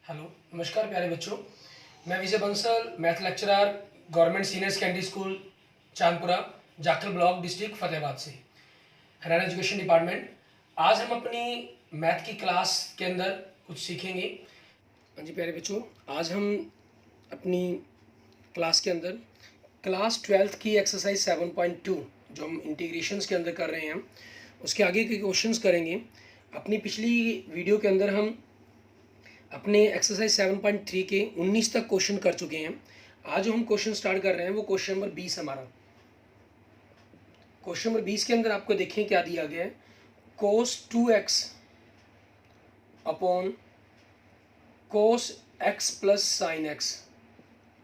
Hello, नमस्कार प्यारे बच्चों। मैं Vijay Bansal, math lecturer, government senior secondary school Chandpura, Jakhal block, district Fatehabad से, हरियाणा एजुकेशन डिपार्टमेंट। आज हम अपनी मैथ की क्लास के अंदर कुछ सीखेंगे। हाँ जी प्यारे बच्चों, आज हम अपनी क्लास के अंदर क्लास 12th की एक्सरसाइज 7.2 जो हम इंटीग्रेशंस के अंदर कर रहे हैं, उसके आगे के क्वेश्चंस करेंगे। अपनी पिछली वीडियो के अंदर हम अपने एक्सरसाइज 7.3 के 19 तक क्वेश्चन कर चुके हैं। आज जो हम क्वेश्चन स्टार्ट कर रहे हैं वो क्वेश्चन नंबर 20 हमारा। क्वेश्चन नंबर 20 के अंदर आपको देखिए क्या दिया गया है। cos 2x upon cos x plus sign x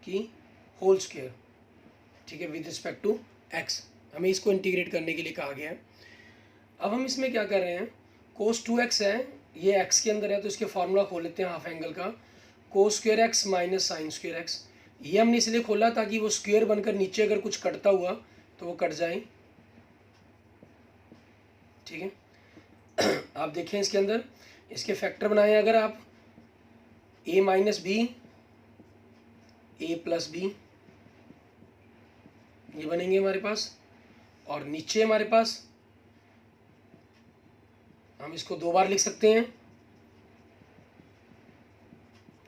की होल स्क्वायर, ठीक है, विद रिस्पेक्ट टू x। हमें इसको इंटीग्रेट करने के लिए कहा गया है। अब हम इसमें क्या कर रहे हैं, cos 2x है, ये x के अंदर है तो इसके फार्मूला खोल लेते हैं हाफ एंगल का। cos square x minus sine square x, ये हमने इसलिए खोला ताकि वो स्क्वायर बनकर नीचे अगर कुछ कटता हुआ तो वो कट जाए, ठीक है। आप देखें इसके अंदर इसके फैक्टर बनाए अगर आप, a minus B, a plus B, ये बनेंगे हमारे पास। और नीचे हमारे पास हम इसको दो बार लिख सकते हैं,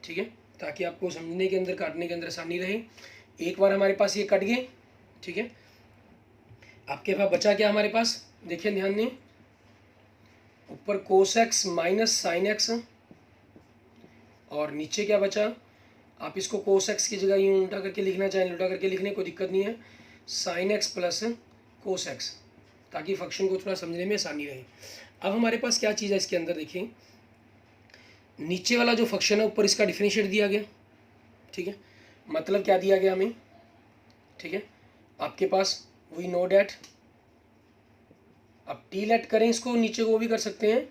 ठीक है, ताकि आपको समझने के अंदर, काटने के अंदर आसानी रहे। एक बार हमारे पास ये कट गए, ठीक है। आपके पास बचा क्या हमारे पास, देखिए ध्यान दें, ऊपर cos x minus sine x, और नीचे क्या बचा, आप इसको कोस एक्स की जगह यूँ उल्टा करके लिखना चाहें उल्टा करके लिखने कोई दिक्कत नहीं है, sign X plus cos x, ताकि फंक्शन को थोड़ा समझने में आसानी रहे। अब हमारे पास क्या चीज़ है इसके अंदर, देखिए नीचे वाला जो फंक्शन है ऊपर इसका डिफरेंशिएट दिया गया, ठीक है। मतलब क्या दिया गया हमें, ठीक है, आपके पास वी नो डैट, अब टी लेट करें इसको, नीचे को भी कर सकते हैं,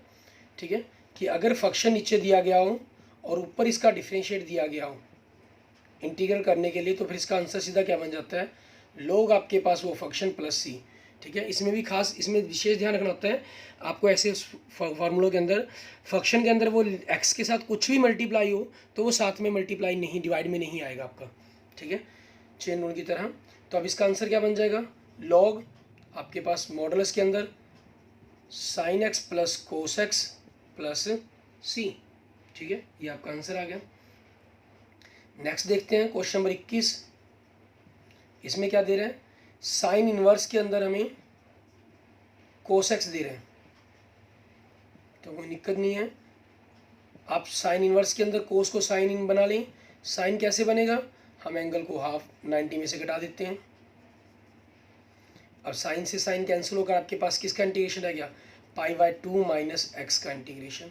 ठीक है, कि अगर फंक्शन नीचे दिया गया हो और ऊपर इसका डिफरेंशिएट दिया गया हो इंटीग्रल करने के लिए, तो फिर इसका आंसर सीधा क्या बन जाता है, लोग आपके पास वो फंक्शन प्लस सी, ठीक है। इसमें भी खास, इसमें विशेष ध्यान रखना होता है आपको, ऐसे फार्मूलों के अंदर फंक्शन के अंदर वो एक्स के साथ कुछ भी मल्टीप्लाई हो तो वो साथ में मल्टीप्लाई नहीं, डिवाइड में नहीं आएगा आपका, ठीक है, चेन रूल की तरह। तो अब इसका आंसर क्या बन जाएगा, लॉग आपके पास मॉडुलस के अंदर sine X plus cos X plus C, ठीक है, ये आपका आंसर आ गया। नेक्स्ट देखते हैं क्वेश्चन नंबर 21। इसमें क्या दे रहे हैं, साइन इनवर्स के अंदर हमें कोस एक्स दे रहे हैं, तो कोई दिक्कत नहीं है, आप साइन इनवर्स के अंदर कोस को साइन इन बना लें। साइन कैसे बनेगा, हम एंगल को हाफ 90 में से घटा देते हैं। अब साइन से साइन कैंसिल होकर आपके पास किसका इंटीग्रेशन रह गया, पाई/2 माइनस एक्स का इंटीग्रेशन।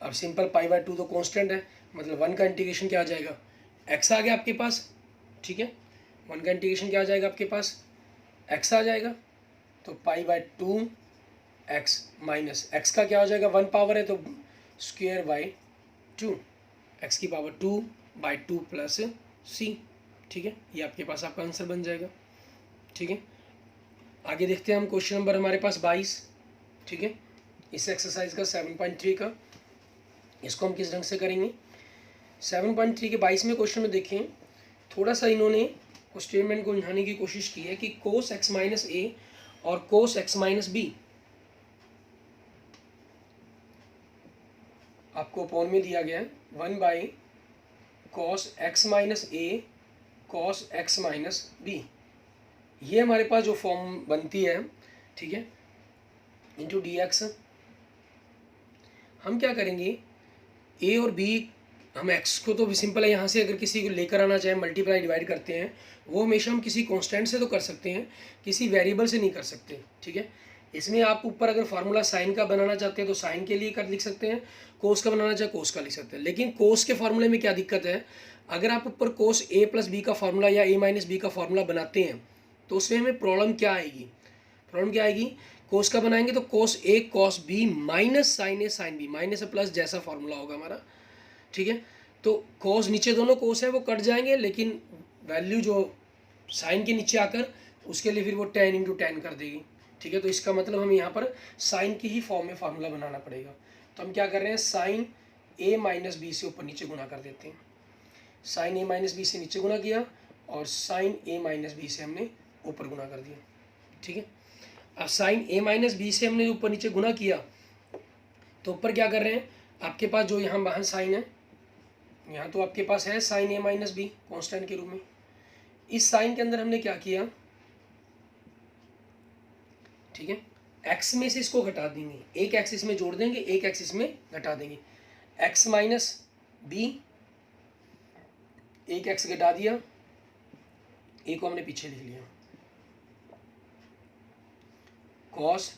अब सिंपल पाई/2 तो कांस्टेंट है, मतलब 1 का इंटीग्रेशन क्या आ जाएगा, एक्स आ गया आपके पास, ठीक है। 1 का इंटीग्रेशन क्या आ जाएगा आपके पास, एक्स आ जाएगा। तो पाई/2 एक्स माइनस एक्स का क्या हो जाएगा, 1 पावर है तो स्क्वायर बाई 2, एक्स की पावर 2/2 प्लस सी, ठीक है, ये आपके पास आपका आंसर बन जाएगा, ठीक है। आगे देखते हैं हम क्वेश्चन नंबर हमारे पास 22, ठीक है, इस एक्सरसाइज का 7.3 का, इसको हम किस ढंग से करेंगे। 7.3 के 22 में क्वेश्चन में देखें, थोड़ा सा इन्होंने उस स्टेटमेंट को समझाने की कोशिश की है कि कोस एक्स माइनस ए और कोस एक्स माइनस बी आपको अपॉन में दिया गया है 1 cos x minus A cos x minus B, ये हमारे पास जो फॉर्म बनती है, ठीक है, इंटू डी एक्स। हम क्या करेंगे, ए और बी, हम एक्स को तो सिंपल है, यहाँ से अगर किसी को लेकर आना चाहे मल्टीप्लाई डिवाइड करते हैं, वो हमेशा हम किसी कांस्टेंट से तो कर सकते हैं, किसी वेरिएबल से नहीं कर सकते, ठीक है। इसमें आप ऊपर अगर फार्मूला साइन का बनाना चाहते हैं तो साइन के लिए कर लिख सकते हैं, कोस का बनाना चाहे कोस का लिख सकते हैं। लेकिन कोस के फार्मूले में क्या दिक्कत है, अगर आप ऊपर कोस ए प्लस बी का फार्मूला या ए माइनस बी का फार्मूला बनाते हैं तो उसमें हमें प्रॉब्लम क्या आएगी, प्रॉब्लम क्या आएगी, कोस का बनाएंगे तो कोस ए कॉस बी माइनस साइन ए साइन बी, माइनस प्लस जैसा फार्मूला होगा हमारा, ठीक है। तो कोस, नीचे दोनों कोस है वो कट जाएंगे, लेकिन वैल्यू जो साइन के नीचे आकर उसके लिए फिर वो 10 इंटू 10 कर देगी, ठीक है। तो इसका मतलब हमें यहाँ पर साइन की ही फॉर्म में फार्मूला बनाना पड़ेगा। तो हम क्या कर रहे हैं, साइन ए माइनस बी से ऊपर नीचे गुना कर देते हैं। साइन ए माइनस बी से नीचे गुना किया और साइन ए माइनस बी से हमने ऊपर गुना कर दिया। ठीक है, अब साइन ए माइनस बी से हमने ऊपर नीचे गुना किया तो ऊपर क्या कर रहे हैं, आपके पास जो यहाँ वहाँ साइन है, यहाँ तो आपके पास है साइन ए माइनस बी कॉन्स्टेंट के रूप में। इस साइन के अंदर हमने क्या किया, ठीक है, एक्स में से इसको घटा देंगे, एक एक्सिस में जोड़ देंगे, एक एक्सिस में घटा देंगे। एक्स माइनस बी, एक एक्स घटा दिया, ए को हमने पीछे लिख लिया, कॉस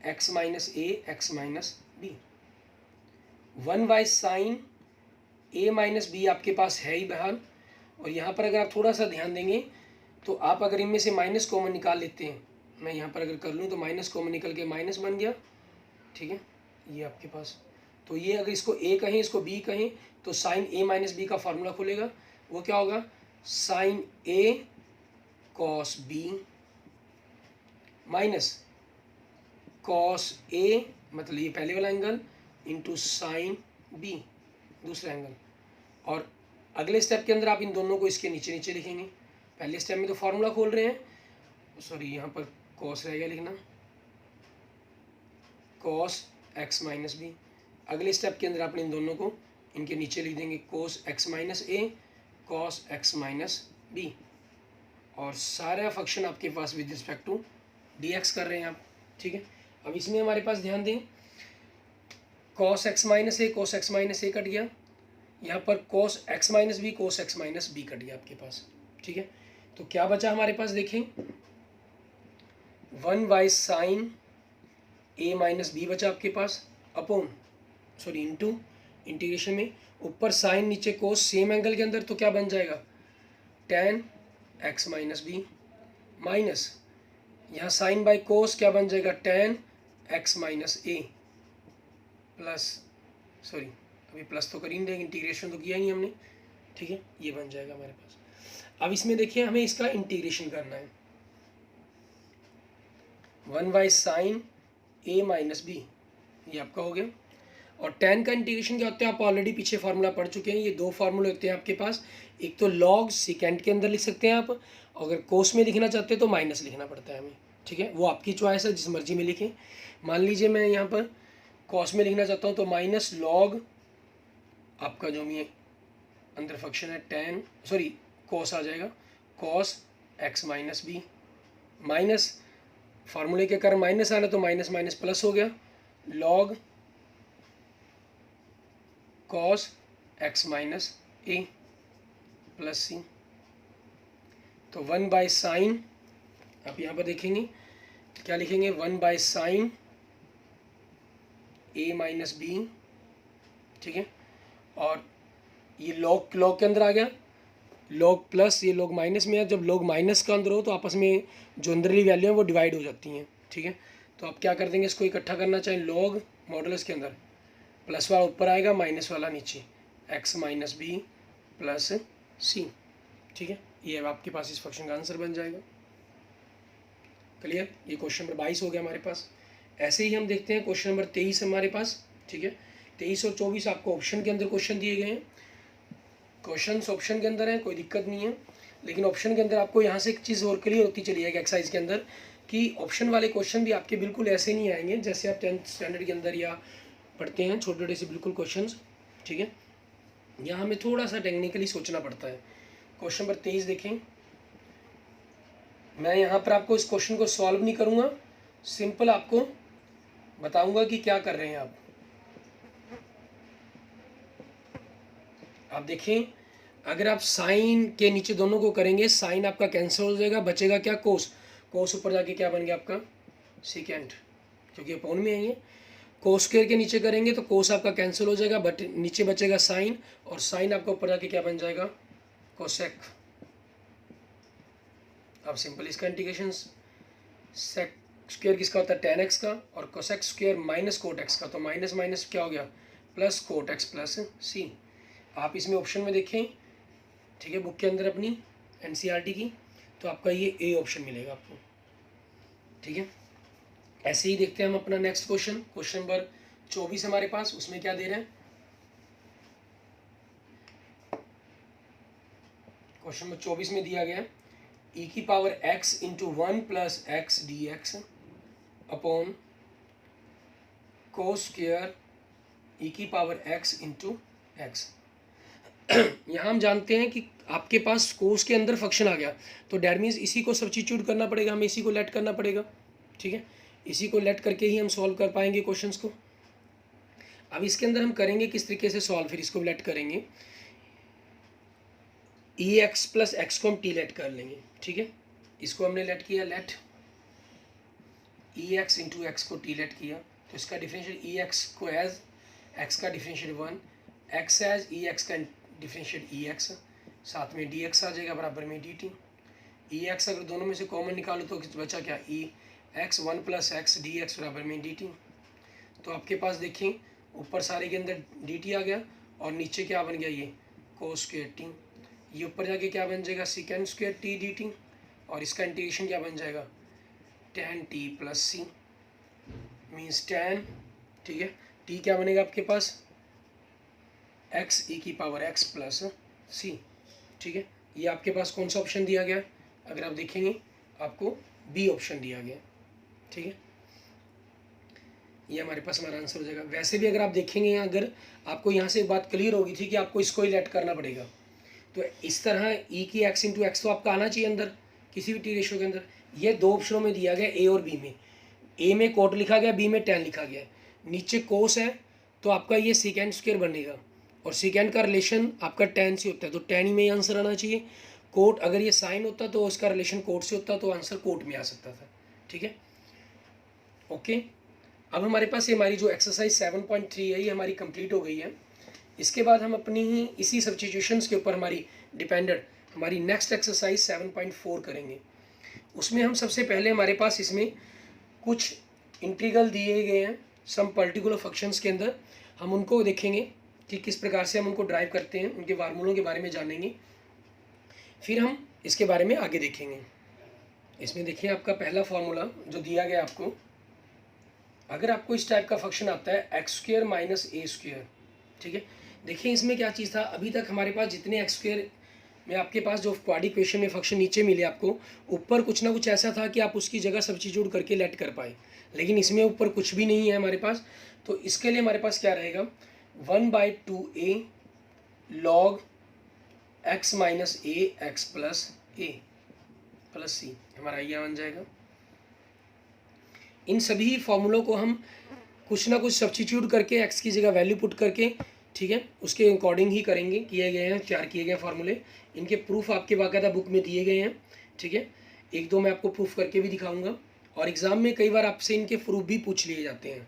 एक्स माइनस ए एक्स माइनस बी। 1 साइन ए माइनस बी आपके पास है ही बहरहाल। और यहाँ पर अगर आप थोड़ा सा ध्यान देंगे तो आप अगर इनमें से माइनस कॉमन निकाल लेते हैं, मैं यहाँ पर अगर कर लूँ तो माइनस कॉमन निकल के माइनस बन गया। ठीक है, ये आपके पास, तो ये अगर इसको ए कहें इसको बी कहें तो साइन ए माइनस बी का फार्मूला खुलेगा, वो क्या होगा, sign A cos B minus cos A, मतलब ये पहले वाला एंगल, इंटू साइन बी दूसरा एंगल। और अगले स्टेप के अंदर आप इन दोनों को इसके नीचे नीचे लिखेंगे। पहले स्टेप में तो फार्मूला खोल रहे हैं, सॉरी यहाँ पर कॉस रह गया लिखना, कॉस एक्स माइनस बी। अगले स्टेप के अंदर आप इन दोनों को इनके नीचे लिख देंगे, cos x minus A cos x minus B. और सारा फंक्शन आपके पास with respect to D X कर रहे हैं आप। ठीक है, अब इसमें हमारे पास ध्यान दें, cos x minus A cut गया, यहाँ पर cos x minus B cos x minus B cut गया आपके पास। ठीक है, तो क्या बचा हमारे पास, देखें 1 साइन ए माइनस बी बचा आपके पास, अपॉन सॉरी इंटू इंटीग्रेशन में ऊपर साइन नीचे कोस, सेम एंगल के अंदर तो क्या बन जाएगा, tan x minus B minus यहाँ साइन बाई कोस क्या बन जाएगा, tan x minus A plus, sorry अभी प्लस तो कर ही नहीं देंगे, इंटीग्रेशन तो किया ही नहीं हमने। ठीक है, ये बन जाएगा हमारे पास। अब इसमें देखिए हमें इसका इंटीग्रेशन करना है, 1 साइन ए माइनस बी, ये आपका हो गया। और tan का इंटीग्रेशन क्या होता है, आप ऑलरेडी पीछे फार्मूला पढ़ चुके हैं। ये दो फार्मूले होते हैं आपके पास, एक तो लॉग सेकेंड के अंदर लिख सकते हैं आप, अगर कोस में लिखना चाहते हैं तो माइनस लिखना पड़ता है हमें। ठीक है, वो आपकी चॉइस है, जिस मर्जी में लिखें। मान लीजिए मैं यहाँ पर कॉस में लिखना चाहता हूँ तो माइनस लॉग आपका जो भी अंदर फंक्शन है tan, सॉरी कॉस आ जाएगा, cos x minus B minus फार्मूले के कारण माइनस आना तो माइनस माइनस प्लस हो गया, log cos x minus A plus C. तो 1 साइन, आप यहाँ पर देखेंगे क्या लिखेंगे, 1 साइन ए माइनस बी। ठीक है, और ये लॉग के अंदर आ गया, लॉग प्लस ये लॉग माइनस में है। जब लॉग माइनस का अंदर हो तो आपस में जो अंदरली वैल्यू है वो डिवाइड हो जाती हैं। ठीक है, तो आप क्या कर देंगे, इसको इकट्ठा करना चाहें, लॉग मॉडुलस के अंदर प्लस वाला ऊपर आएगा, माइनस वाला नीचे, x minus B plus C. ठीक है, ये आपके पास इस फंक्शन का आंसर बन जाएगा। क्लियर, ये क्वेश्चन नंबर 22 हो गया हमारे पास। ऐसे ही हम देखते हैं क्वेश्चन नंबर 23 हमारे पास। ठीक है, 23 और 24 आपको ऑप्शन के अंदर क्वेश्चन दिए गए हैं, क्वेश्चंस ऑप्शन के अंदर है, कोई दिक्कत नहीं है। लेकिन ऑप्शन के अंदर आपको यहाँ से एक चीज़ और क्लियर होती चली जाएगी एक्सरसाइज के अंदर, कि ऑप्शन वाले क्वेश्चन भी आपके बिल्कुल ऐसे नहीं आएंगे जैसे आप 10th स्टैंडर्ड के अंदर या पढ़ते हैं छोटे छोटे से बिल्कुल क्वेश्चंस। ठीक है, यहाँ हमें थोड़ा सा टेक्निकली सोचना पड़ता है। क्वेश्चन नंबर 23 देखें, मैं यहाँ पर आपको इस क्वेश्चन को सॉल्व नहीं करूँगा, सिंपल आपको बताऊँगा कि क्या कर रहे हैं आप। आप देखें, अगर आप साइन के नीचे दोनों को करेंगे, साइन आपका कैंसिल हो जाएगा, बचेगा क्या, कोस। कोस ऊपर जाके क्या बन गया आपका, सेकेंड, क्योंकि अपॉन में है ये। कोस स्क्वायर के नीचे करेंगे तो कोस आपका कैंसिल हो जाएगा, बट नीचे बचेगा साइन, और साइन आपका ऊपर जाके क्या बन जाएगा, कोसेक। अब सिंपल इसका इंटीग्रेशन, सेक स्क्वायर किसका होता है, tan x का, और cosec square minus cot x का, तो माइनस माइनस क्या हो गया, प्लस कोट एक्स प्लस सी। आप इसमें ऑप्शन में देखें, ठीक है, बुक के अंदर अपनी NCERT की, तो आपका ये ए ऑप्शन मिलेगा आपको। ठीक है, ऐसे ही देखते हैं हम अपना नेक्स्ट क्वेश्चन, क्वेश्चन नंबर 24 हमारे पास। उसमें क्या दे रहे हैं, क्वेश्चन नंबर 24 में दिया गया ई की power x into 1 plus X D X upon cos square E की पावर x इंटू एक्स। यहाँ हम जानते हैं कि आपके पास कोस के अंदर फंक्शन आ गया, तो डैट मीन्स इसी को सब्स्टिट्यूट करना पड़ेगा, हमें इसी को लेट करना पड़ेगा। ठीक है, इसी को लेट करके ही हम सॉल्व कर पाएंगे क्वेश्चंस को। अब इसके अंदर हम करेंगे किस तरीके से सॉल्व, फिर इसको लेट करेंगे। ई एक्स प्लस एक्स को हम टी लेट कर लेंगे। ठीक है, इसको हमने लेट किया, लेट ई एक्स इंटू एक्स को टी लेट किया, तो इसका डिफरेंशियल ई एक्स को एज एक्स का डिफरेंशियल 1, एक्स एज ई एक्स का डिफरेंशियल ई एक्स, साथ में डी एक्स आ जाएगा बराबर में डी टी। ई एक्स अगर दोनों में से कॉमन निकालो तो बचा क्या, E X 1 plus X D X बराबर में डी टी। तो आपके पास देखिए ऊपर सारे के अंदर डी टी आ गया और नीचे क्या बन गया, ये कोस स्क्वायर टी। ये ऊपर जाके क्या बन जाएगा, second square t d t, और इसका इंटीग्रेशन क्या बन जाएगा, tan t plus C means tan। ठीक है, टी क्या बनेगा आपके पास, एक्स ई की पावर एक्स प्लस सी। ठीक है, ये आपके पास कौन सा ऑप्शन दिया गया है, अगर आप देखेंगे आपको बी ऑप्शन दिया गया है। ठीक है, ये हमारे पास हमारा आंसर हो जाएगा। वैसे भी अगर आप देखेंगे, अगर आपको यहाँ से एक बात क्लियर होगी थी कि आपको इसको ही लेट करना पड़ेगा, तो इस तरह ई की एक्स इंटू एक्स तो आपका आना चाहिए अंदर किसी भी टी रेशो के अंदर। ये दो ऑप्शनों में दिया गया, ए और बी में। ए में कोट लिखा गया, बी में tan लिखा गया। नीचे कोस है तो आपका ये सेकेंड स्क्वायर बनेगा, और सेकेंड का रिलेशन आपका tan से होता है, तो tan ही में आंसर आना चाहिए। कोट अगर ये साइन होता तो उसका रिलेशन कोट से होता, तो आंसर कोट में आ सकता था। ठीक है, ओके। अब हमारे पास ये हमारी जो एक्सरसाइज 7.3 है ये हमारी कंप्लीट हो गई है। इसके बाद हम अपनी ही इसी सब्स्टिट्यूशंस के ऊपर हमारी डिपेंडेंट हमारी नेक्स्ट एक्सरसाइज 7.4 करेंगे। उसमें हम सबसे पहले हमारे पास इसमें कुछ इंटीग्रल दिए गए हैं सम पर्टिकुलर फंक्शंस के अंदर, हम उनको देखेंगे कि किस प्रकार से हम उनको ड्राइव करते हैं, उनके फार्मूलों के बारे में जानेंगे, फिर हम इसके बारे में आगे देखेंगे। इसमें देखिए आपका पहला फार्मूला जो दिया गया आपको, अगर आपको इस टाइप का फंक्शन आता है x square minus A square. ठीक है, देखिए इसमें क्या चीज़ था, अभी तक हमारे पास जितने एक्स स्क्वायर में आपके पास जो क्वाड्रिक इक्वेशन में फंक्शन नीचे मिले आपको, ऊपर कुछ ना कुछ ऐसा था कि आप उसकी जगह सब्स्टिट्यूट करके लेट कर पाए, लेकिन इसमें ऊपर कुछ भी नहीं है हमारे पास। तो इसके लिए हमारे पास क्या रहेगा, 1/2a log x minus A x plus A plus सी, हमारा ये बन जाएगा। इन सभी फॉर्मूलों को हम कुछ ना कुछ सब्स्टिट्यूट करके एक्स की जगह वैल्यू पुट करके, ठीक है, उसके अकॉर्डिंग ही करेंगे, किए गए हैं तैयार किए गए फार्मूले। इनके प्रूफ आपके बाकायदा बुक में दिए गए हैं। ठीक है, एक दो मैं आपको प्रूफ करके भी दिखाऊंगा, और एग्ज़ाम में कई बार आपसे इनके प्रूफ भी पूछ लिए जाते हैं।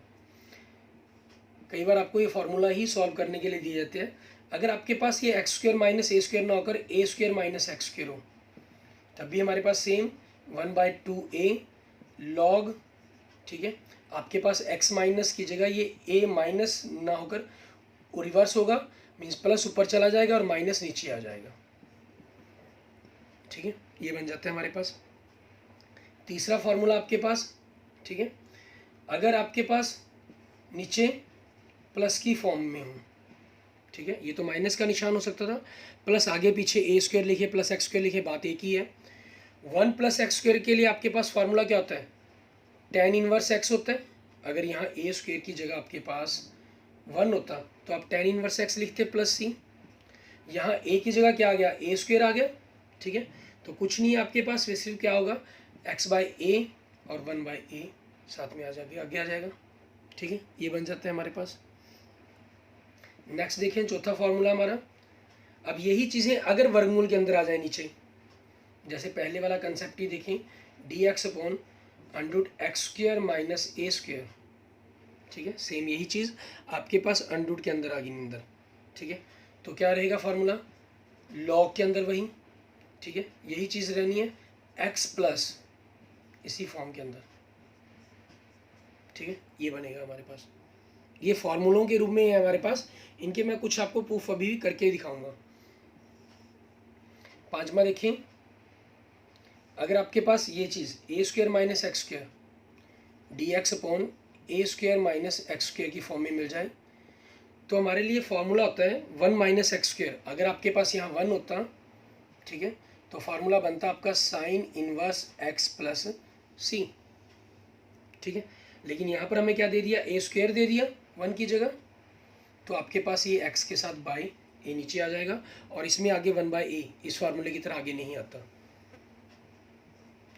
कई बार आपको ये फार्मूला ही सॉल्व करने के लिए दिए जाते हैं। अगर आपके पास ये x square minus A square ना होकर ए स्क्वायर माइनस एक्स स्क्वायर हो, तब भी हमारे पास सेम 1/2a log, ठीक है, आपके पास x माइनस की जगह ये a माइनस ना होकर वो रिवर्स होगा, मीन्स प्लस ऊपर चला जाएगा और माइनस नीचे आ जाएगा। ठीक है, ये बन जाता है हमारे पास तीसरा फार्मूला आपके पास। ठीक है, अगर आपके पास नीचे प्लस की फॉर्म में हो, ठीक है, ये तो माइनस का निशान हो सकता था, प्लस आगे पीछे ए स्क्वायर लिखे प्लस एक्स स्क्वायर लिखे, बात एक ही है। 1 प्लस एक्स स्क्वायर के लिए आपके पास फार्मूला क्या होता है, tan इनवर्स x होता है। अगर यहाँ ए स्क्वायर की जगह आपके पास 1 होता तो आप tan इनवर्स x लिखते प्लस सी। यहाँ a की जगह क्या आ गया, ए स्क्वायर आ गया। ठीक है, तो कुछ नहीं है आपके पास, वैसे क्या होगा x/a और 1/a साथ में आ जाएगा, आगे आ जाएगा। ठीक है, ये बन जाता है हमारे पास। नेक्स्ट देखें चौथा फार्मूला हमारा। अब यही चीज़ें अगर वर्गमूल के अंदर आ जाए नीचे, जैसे पहले वाला कंसेप्ट ही देखें, dx upon under root X square minus A square. ठीक है, सेम यही चीज़ आपके पास अंडरूट के अंदर आ गई अंदर। ठीक है, तो क्या रहेगा फार्मूला, लॉग के अंदर वही, ठीक है, यही चीज़ रहनी है, एक्स प्लस इसी फॉर्म के अंदर। ठीक है, ये बनेगा हमारे पास, ये फार्मूलों के रूप में है हमारे पास। इनके मैं कुछ आपको प्रूफ अभी भी करके दिखाऊंगा। पांचवा देखें, अगर आपके पास ये चीज़ A square minus X square D X upon A square minus X square की फॉर्म में मिल जाए, तो हमारे लिए फार्मूला होता है 1 माइनस एक्स स्क्वायर। अगर आपके पास यहाँ 1 होता ठीक है। तो फार्मूला बनता आपका sine inverse x plus C, ठीक है। लेकिन यहाँ पर हमें क्या दे दिया, ए स्क्वायर दे दिया 1 की जगह, तो आपके पास ये एक्स के साथ बाय ए नीचे आ जाएगा, और इसमें आगे 1/a इस फार्मूले की तरह आगे नहीं आता,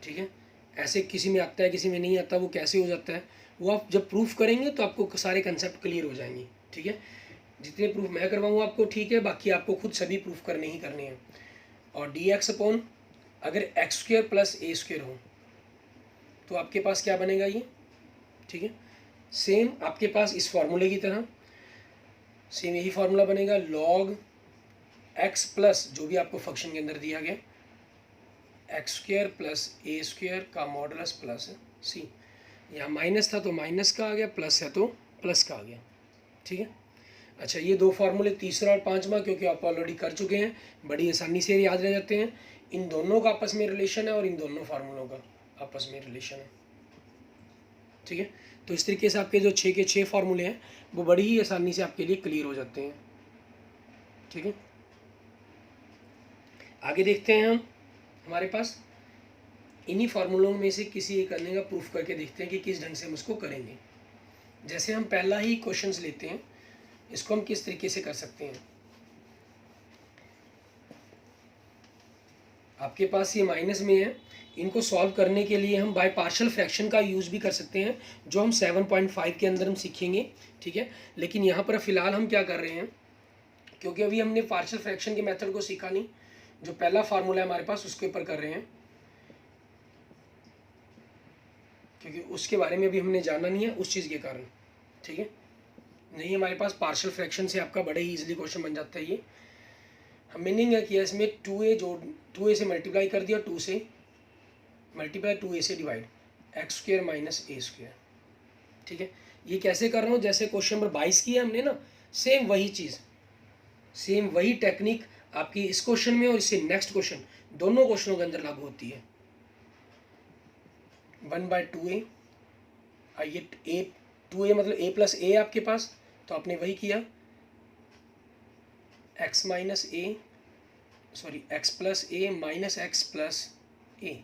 ठीक है। ऐसे किसी में आता है किसी में नहीं आता, वो कैसे हो जाता है वो आप जब प्रूफ करेंगे तो आपको सारे कंसेप्ट क्लियर हो जाएंगे, ठीक है। जितने प्रूफ मैं करवाऊँ आपको ठीक है, बाकी आपको खुद सभी प्रूफ करने ही करने हैं। और डी एक्स अपॉन अगर एक्स स्क्वायर प्लस ए स्क्वायर हो तो आपके पास क्या बनेगा ये, ठीक है। सेम आपके पास इस फार्मूले की तरह सेम यही फार्मूला बनेगा, लॉग एक्स प्लस जो भी आपको फंक्शन के अंदर दिया गया एक्स स्क्वायर प्लस ए स्क्वायर का मॉडुलस प्लस सी। यहाँ माइनस था तो माइनस का आ गया, प्लस है तो प्लस का आ गया, ठीक है। अच्छा, ये 2 फार्मूले, तीसरा और 5वां क्योंकि आप ऑलरेडी कर चुके हैं, बड़ी आसानी से याद रह जाते हैं। इन दोनों का आपस में रिलेशन है और इन दोनों फार्मूलों का आपस में रिलेशन है, ठीक है। तो इस तरीके से आपके जो 6 के 6 फार्मूले हैं वो बड़ी ही आसानी से आपके लिए क्लियर हो जाते हैं, ठीक है। आगे देखते हैं हम, हमारे पास इन्हीं फार्मूलों में से किसी एक करने का प्रूफ करके देखते हैं कि किस ढंग से हम उसको करेंगे। जैसे हम पहला ही क्वेश्चंस लेते हैं, इसको हम किस तरीके से कर सकते हैं। आपके पास ये माइनस में है, इनको सॉल्व करने के लिए हम बाय पार्शियल फ्रैक्शन का यूज़ भी कर सकते हैं, जो हम 7.5 के अंदर हम सीखेंगे, ठीक है। लेकिन यहाँ पर फ़िलहाल हम क्या कर रहे हैं, क्योंकि अभी हमने पार्शियल फ्रैक्शन के मेथड को सीखा नहीं, जो पहला फार्मूला है हमारे पास उसके ऊपर कर रहे हैं, क्योंकि उसके बारे में भी हमने जाना नहीं है उस चीज़ के कारण, ठीक है। नहीं, हमारे पास पार्शियल फ्रैक्शन से आपका बड़े ही ईजिली क्वेश्चन बन जाता है ये। हम मीनिंग है कि इसमें 2a से मल्टीप्लाई कर दिया, 2 से मल्टीप्लाई 2a से divide x square minus A square, ठीक है। ये कैसे कर रहा हूँ, जैसे क्वेश्चन नंबर 22 किया हमने ना, सेम वही चीज़, सेम वही टेक्निक आपकी इस क्वेश्चन में और इससे नेक्स्ट क्वेश्चन दोनों क्वेश्चनों के अंदर लागू होती है। 1/2a, ये a 2a मतलब a प्लस ए आपके पास, तो आपने वही किया, x माइनस ए सॉरी x प्लस ए माइनस एक्स प्लस ए।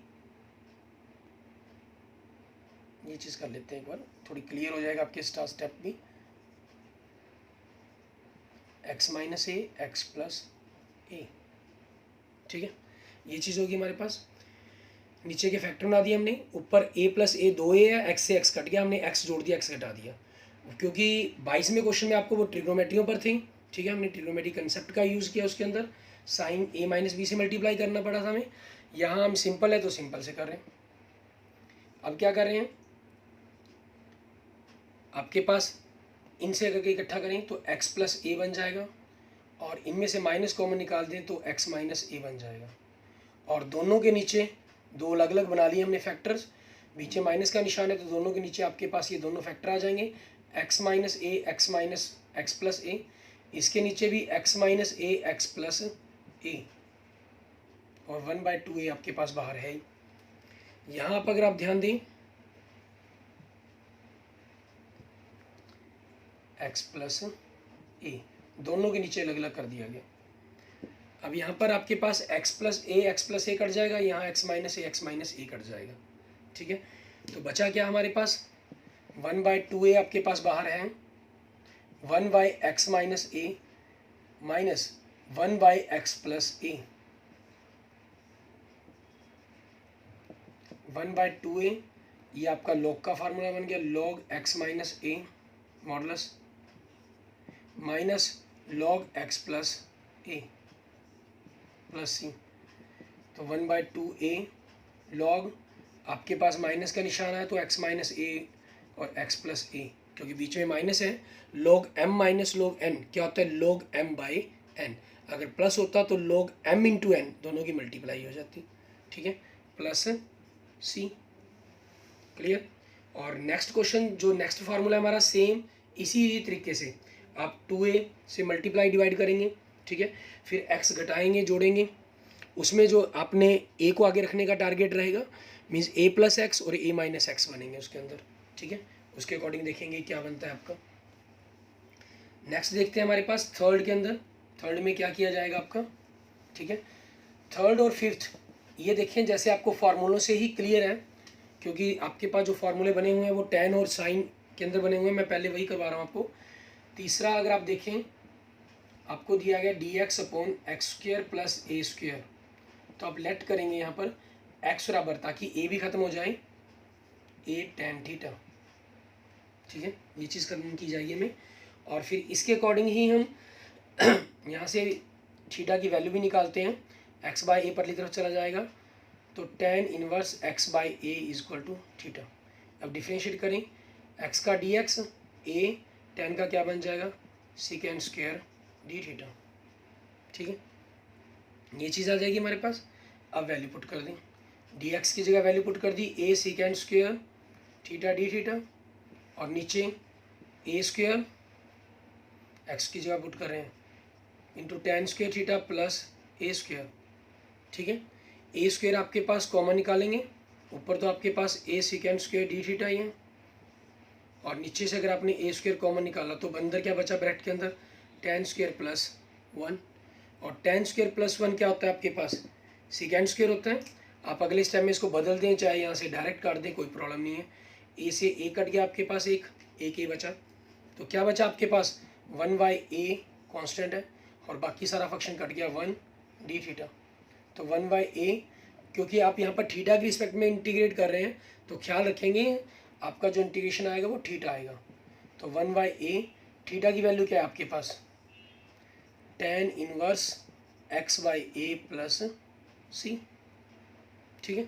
ये चीज़ कर लेते हैं एक बार, थोड़ी क्लियर हो जाएगा आपके स्टेप भी। x माइनस ए एक्स प्लस ए, ठीक है। ये चीज़ होगी हमारे पास। नीचे के फैक्टर बना दिए हमने, ऊपर a प्लस ए 2a है, x से x कट गया, हमने x जोड़ दिया, x घटा दिया, क्योंकि 22वें क्वेश्चन में आपको वो ट्रिग्नोमेट्रियों पर थी, ठीक है। हमने ट्रिग्नोमेट्री कंसेप्ट का यूज़ किया, उसके अंदर साइन a माइनस बी से मल्टीप्लाई करना पड़ा था हमें। यहाँ हम सिंपल है तो सिंपल से कर रहे हैं। अब क्या कर रहे हैं, आपके पास इनसे करके इकट्ठा करें तो x प्लस ए बन जाएगा, और इनमें से माइनस कॉमन निकाल दें तो x माइनस ए बन जाएगा। और दोनों के नीचे 2 अलग अलग बना लिए हमने फैक्टर्स, नीचे माइनस का निशान है तो दोनों के नीचे आपके पास ये दोनों फैक्टर आ जाएंगे, x माइनस ए एक्स माइनस एक्स प्लस ए, इसके नीचे भी x माइनस ए एक्स प्लस ए, और 1/2a आपके पास बाहर है। यहाँ पर अगर आप ध्यान दें, x प्लस ए दोनों के नीचे अलग अलग कर दिया गया। अब यहाँ पर आपके पास x प्लस ए कट जाएगा, यहाँ x माइनस ए कट जाएगा, ठीक है। तो बचा क्या हमारे पास, 1/2a आपके पास बाहर है, 1/x minus A minus 1/x plus A, 1/2a ये आपका लॉग का फार्मूला बन गया, log x minus A modulus minus log x plus A plus C. तो 1/2a लॉग आपके पास माइनस का निशान है तो x माइनस ए और x प्लस ए, क्योंकि बीच में माइनस है, log m minus log n क्या होता है, log m बाई n। अगर प्लस होता तो log m इंटू n दोनों की मल्टीप्लाई हो जाती, ठीक है, प्लस सी, क्लियर। और नेक्स्ट क्वेश्चन जो नेक्स्ट फार्मूला है हमारा सेम इसी तरीके से आप 2a से मल्टीप्लाई डिवाइड करेंगे, ठीक है, फिर x घटाएंगे जोड़ेंगे, उसमें जो आपने a को आगे रखने का टारगेट रहेगा, मीन्स a प्लस एक्स और a माइनस एक्स बनेंगे उसके अंदर, ठीक है। उसके अकॉर्डिंग देखेंगे क्या बनता है आपका। नेक्स्ट देखते हैं हमारे पास थर्ड के अंदर, थर्ड में क्या किया जाएगा आपका, ठीक है। थर्ड और फिफ्थ ये देखें जैसे आपको फार्मूलों से ही क्लियर है, क्योंकि आपके पास जो फार्मूले बने हुए हैं वो tan और sin के अंदर बने हुए हैं, मैं पहले वही करवा रहा हूँ आपको। तीसरा अगर आप देखें आपको दिया गया dx upon X square plus A square, तो आप लेट करेंगे यहाँ पर x बराबर, ताकि a भी ख़त्म हो जाए, a tan थीटा, ठीक है, ये चीज़ करनी की जाएगी हमें। और फिर इसके अकॉर्डिंग ही हम यहाँ से थीटा की वैल्यू भी निकालते हैं, x बाई ए परली तरफ चला जाएगा, तो tan inverse x by A is equal to theta. अब डिफ्रेंशिएट करें, x का dx, a tan का क्या बन जाएगा, सेकेंड स्क्वायर डी थीटा, ठीक है, ये चीज़ आ जाएगी हमारे पास। अब वैल्यू पुट कर दें, dx की जगह वैल्यू पुट कर दी a second square theta D theta, और नीचे a स्क्वायर x की जगह पुट कर रहे हैं into tan square theta plus a square, ठीक है। a स्क्वायर आपके पास कॉमन निकालेंगे, ऊपर तो आपके पास a second square D theta ही है, और नीचे से अगर आपने a स्क्वायर कॉमन निकाला तो अंदर क्या बचा ब्रैकेट के अंदर, tan स्क्वायर प्लस 1, और tan स्क्वायर प्लस 1 क्या होता है आपके पास, सेकेंड स्क्वायर होता है। आप अगले स्टेप में इसको बदल दें, चाहे यहाँ से डायरेक्ट काट दें, कोई प्रॉब्लम नहीं है। a से a कट गया आपके पास, एक a बचा, तो क्या बचा आपके पास 1 बाई ए कॉन्स्टेंट है, और बाकी सारा फंक्शन कट गया 1 डी थीटा, तो 1 बाई ए, क्योंकि आप यहाँ पर थीटा के रिस्पेक्ट में इंटीग्रेट कर रहे हैं तो ख्याल रखेंगे आपका जो इंटीग्रेशन आएगा वो थीटा आएगा, तो 1 बाई ए, थीटा की वैल्यू क्या है आपके पास, tan inverse x by A plus C, ठीक है।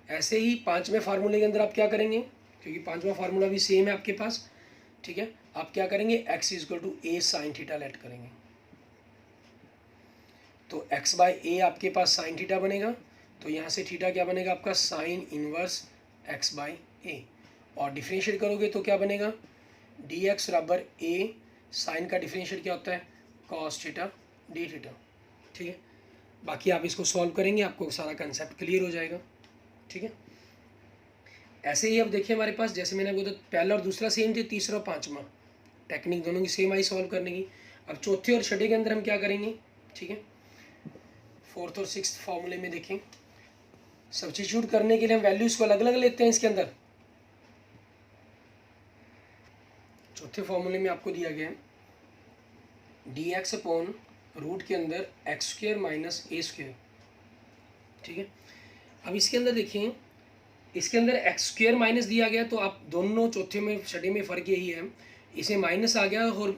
ऐसे ही पांचवें फार्मूले के अंदर आप क्या करेंगे, क्योंकि पांचवा फार्मूला भी सेम है आपके पास, ठीक है, आप क्या करेंगे x is equal to A sine theta let करेंगे, तो x बाई ए आपके पास साइन थीटा बनेगा, तो यहाँ से थीटा क्या बनेगा आपका साइन इनवर्स x बाई ए, और डिफ्रेंशिएट करोगे तो क्या बनेगा dx बराबर a, साइन का डिफ्रेंशिएट क्या होता है cos थीटा डी थीटा, ठीक है। बाकी आप इसको सॉल्व करेंगे, आपको सारा कंसेप्ट क्लियर हो जाएगा, ठीक है। ऐसे ही अब देखिए हमारे पास, जैसे मैंने आपको तो पहला और दूसरा सेम थे, तीसरा और पांचवा टेक्निक दोनों की सेम आई सॉल्व करने की। अब चौथे और छठे के अंदर हम क्या करेंगे, ठीक है, फोर्थ और सिक्स्थ फॉर्मूले में देखें, सब्स्टिट्यूट करने के लिए हम वैल्यूज को अलग अलग लेते हैं इसके अंदर। चौथे फॉर्मूले में आपको दिया गया डी एक्स अपॉन रूट के अंदर x square minus A square, ठीक है। अब इसके अंदर देखिए, इसके अंदर एक्स स्क्वायर माइनस दिया गया, तो आप दोनों चौथे में छठे में फ़र्क यही है, इसे माइनस आ गया, और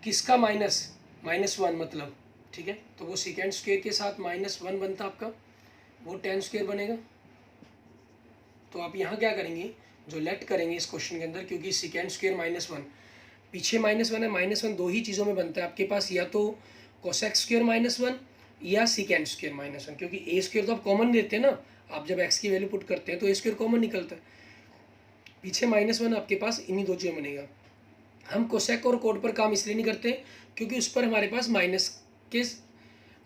किसका माइनस, -1 मतलब, ठीक है, तो वो सेकेंड स्क्वायर के साथ -1 बनता आपका, वो tan स्क्वायर बनेगा। तो आप यहाँ क्या करेंगे, जो लेट करेंगे इस क्वेश्चन के अंदर, क्योंकि सेकेंड स्क्वायर -1, पीछे -1 है, -1 दो ही चीज़ों में बनता है आपके पास, या तो कोसेक स्क्वायर -1 या सेकेंड स्क्वायर -1, क्योंकि ए स्क्वायर तो आप कॉमन देते हैं ना, आप जब x की वैल्यू पुट करते हैं तो ए स्क्वायर कॉमन निकलता है, पीछे -1 आपके पास इन्हीं दो चीज़ों में बनेगा। हम कोसेक और कोड पर काम इसलिए नहीं करते क्योंकि उस पर हमारे पास माइनस के,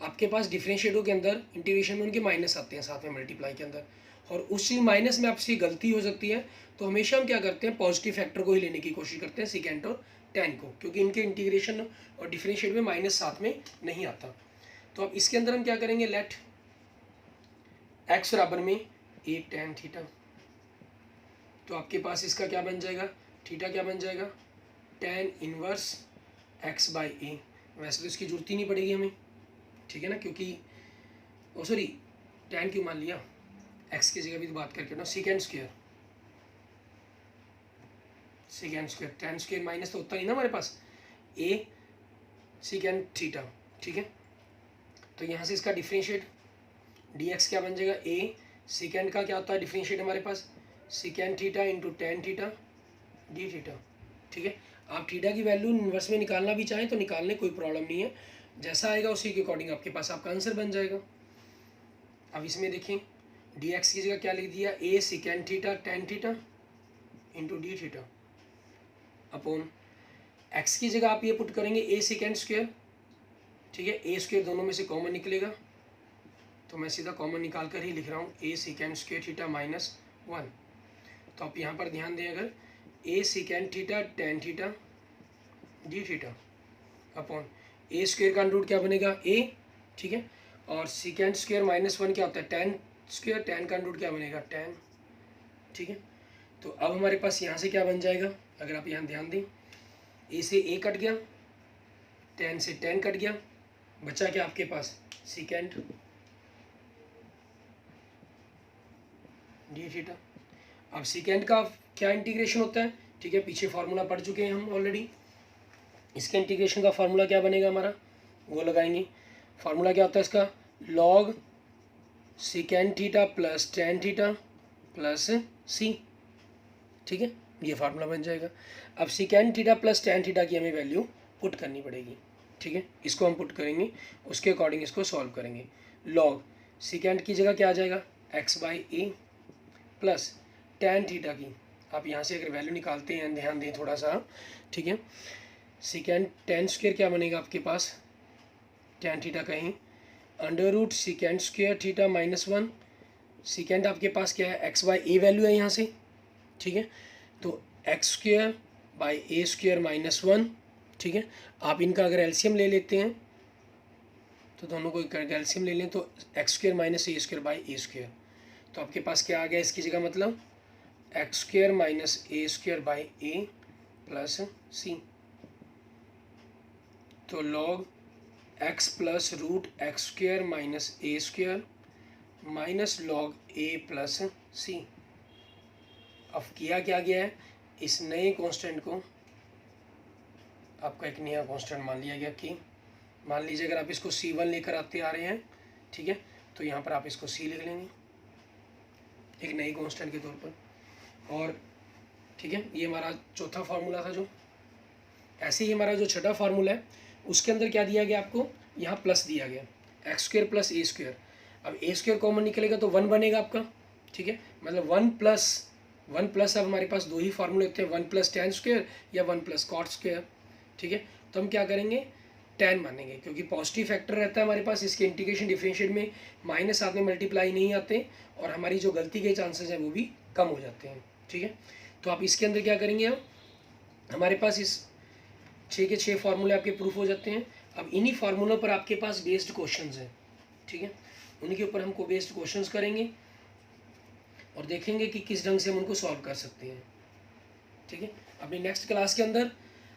आपके पास डिफरेंशिएटों के अंदर इंटीग्रेशन में उनके माइनस आते हैं साथ में मल्टीप्लाई के अंदर, और उसी माइनस में आपसे गलती हो सकती है, तो हमेशा हम क्या करते हैं पॉजिटिव फैक्टर को ही लेने की कोशिश करते हैं, सेकेंड और tan को, क्योंकि इनके इंटीग्रेशन और डिफरेंशिएट में माइनस साथ में नहीं आता। तो अब इसके अंदर हम क्या करेंगे, लेट x बराबर में a tan थीटा, तो आपके पास इसका क्या बन जाएगा, थीटा क्या बन जाएगा tan इनवर्स x बाई ए, वैसे तो इसकी जरूरत ही नहीं पड़ेगी हमें, ठीक है ना, क्योंकि ओ सॉरी tan क्यों मान लिया, x की जगह भी तो बात करके ना, second square tan square minus तो होता नहीं ना हमारे पास, a सेकेंड थीटा, ठीक है। तो यहाँ से इसका डिफरेंशिएट dx क्या बन जाएगा, a सेकेंड का क्या होता है डिफरेंशिएट हमारे पास, second theta into tan theta D theta, ठीक है। आप थीटा की वैल्यू इन्वर्स में निकालना भी चाहें तो निकालने कोई प्रॉब्लम नहीं है, जैसा आएगा उसी के अकॉर्डिंग आपके पास आपका आंसर बन जाएगा। अब इसमें देखें dx की जगह क्या लिख दिया, a second theta tan theta into D theta upon x की जगह आप ये पुट करेंगे a सेकेंड स्क्वायर, ठीक है, a स्क्वायर दोनों में से कॉमन निकलेगा, तो मैं सीधा कॉमन निकाल कर ही लिख रहा हूँ a सेकेंड स्क्वायर थीटा -1, तो आप यहाँ पर ध्यान दें, अगर a second theta tan theta D theta upon a square का रूट क्या बनेगा a, ठीक है, और सीकेंड स्क्वायर माइनस 1 क्या होता है, टेन स्क्वायर, टेन का अंडर रूट क्या बनेगा, टेन। ठीक है, तो अब हमारे पास यहाँ से क्या बन जाएगा, अगर आप यहाँ ध्यान दें, ए से ए कट गया, टेन से टेन कट गया, बचा क्या आपके पास, सीकेंड डी थीटा। अब सीकेंड का क्या इंटीग्रेशन होता है, ठीक है, पीछे फार्मूला पढ़ चुके हैं हम ऑलरेडी। इसके इंटीग्रेशन का फार्मूला क्या बनेगा हमारा, वो लगाएंगे। फार्मूला क्या होता है इसका, log second theta plus tan theta plus C. ठीक है, ये फार्मूला बन जाएगा। अब second theta plus tan theta की हमें वैल्यू पुट करनी पड़ेगी। ठीक है, इसको हम पुट करेंगे, उसके अकॉर्डिंग इसको सॉल्व करेंगे। लॉग सीकेंड की जगह क्या आ जाएगा, x by A plus tan theta की, आप यहाँ से अगर वैल्यू निकालते हैं, ध्यान दें थोड़ा सा। ठीक है, सीकेंड टेन स्क्वायर क्या बनेगा आपके पास, टेन थीटा कहीं under root second square theta minus 1। Second आपके पास क्या है, एक्स बाई ए वैल्यू है यहाँ से। ठीक है, तो X square by A square minus 1। ठीक है, आप इनका अगर एलसीएम ले लेते हैं तो दोनों को एलसीएम ले लें तो X square minus A square by A square, तो आपके पास क्या आ गया इसकी जगह, मतलब X square minus A square by A plus C. तो log X plus root X square minus A square minus log A plus C. अब किया क्या गया है, इस नए कांस्टेंट को आपका एक नया कांस्टेंट मान लिया गया कि मान लीजिए अगर आप इसको C1 लेकर आते आ रहे हैं, ठीक है, तो यहाँ पर आप इसको C लिख लेंगे एक नई कांस्टेंट के तौर पर। और ठीक है, ये हमारा चौथा फार्मूला था। जो ऐसे ही हमारा जो छठा फार्मूला है उसके अंदर क्या दिया गया आपको, यहाँ प्लस दिया गया, एक्स स्क्वायर प्लस ए स्क्वायर। अब ए स्क्वायर कॉमन निकलेगा तो 1 बनेगा आपका। ठीक है, मतलब 1 प्लस अब हमारे पास दो ही फार्मूले होते हैं, 1 प्लस टेन स्क्वायर या 1 प्लस कॉट स्क्वायर। ठीक है, तो हम क्या करेंगे, टेन मानेंगे, क्योंकि पॉजिटिव फैक्टर रहता है हमारे पास, इसके इंटीग्रेशन डिफरेंशिएट में माइनस साथ में मल्टीप्लाई नहीं आते और हमारी जो गलती के चांसेस हैं वो भी कम हो जाते हैं। ठीक है, तो आप इसके अंदर क्या करेंगे, हम हमारे पास इस 6 के 6 फार्मूले आपके प्रूफ हो जाते हैं। अब इन्हीं फार्मूलों पर आपके पास बेस्ड क्वेश्चंस हैं। ठीक है, उनके ऊपर हमको बेस्ड क्वेश्चंस करेंगे और देखेंगे कि किस ढंग से हम उनको सॉल्व कर सकते हैं। ठीक है, अपनी नेक्स्ट क्लास के अंदर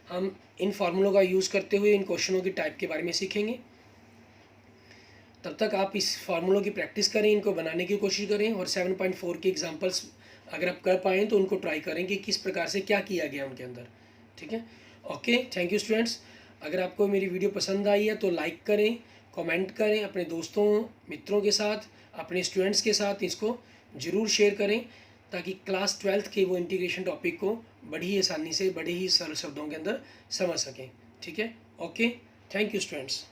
हम इन फार्मूलों का यूज़ करते हुए इन क्वेश्चनों की टाइप के बारे में सीखेंगे। तब तक आप इस फार्मूलों की प्रैक्टिस करें, इनको बनाने की कोशिश करें और 7.4 के एग्जांपल्स अगर आप कर पाएँ तो उनको ट्राई करें कि किस प्रकार से क्या किया गया उनके अंदर। ठीक है, ओके, थैंक यू स्टूडेंट्स। अगर आपको मेरी वीडियो पसंद आई है तो लाइक करें, कमेंट करें, अपने दोस्तों मित्रों के साथ, अपने स्टूडेंट्स के साथ इसको ज़रूर शेयर करें ताकि क्लास 12th के वो इंटीग्रेशन टॉपिक को बड़ी ही आसानी से, बड़े ही सरल शब्दों के अंदर समझ सकें। ठीक है, ओके, थैंक यू स्टूडेंट्स।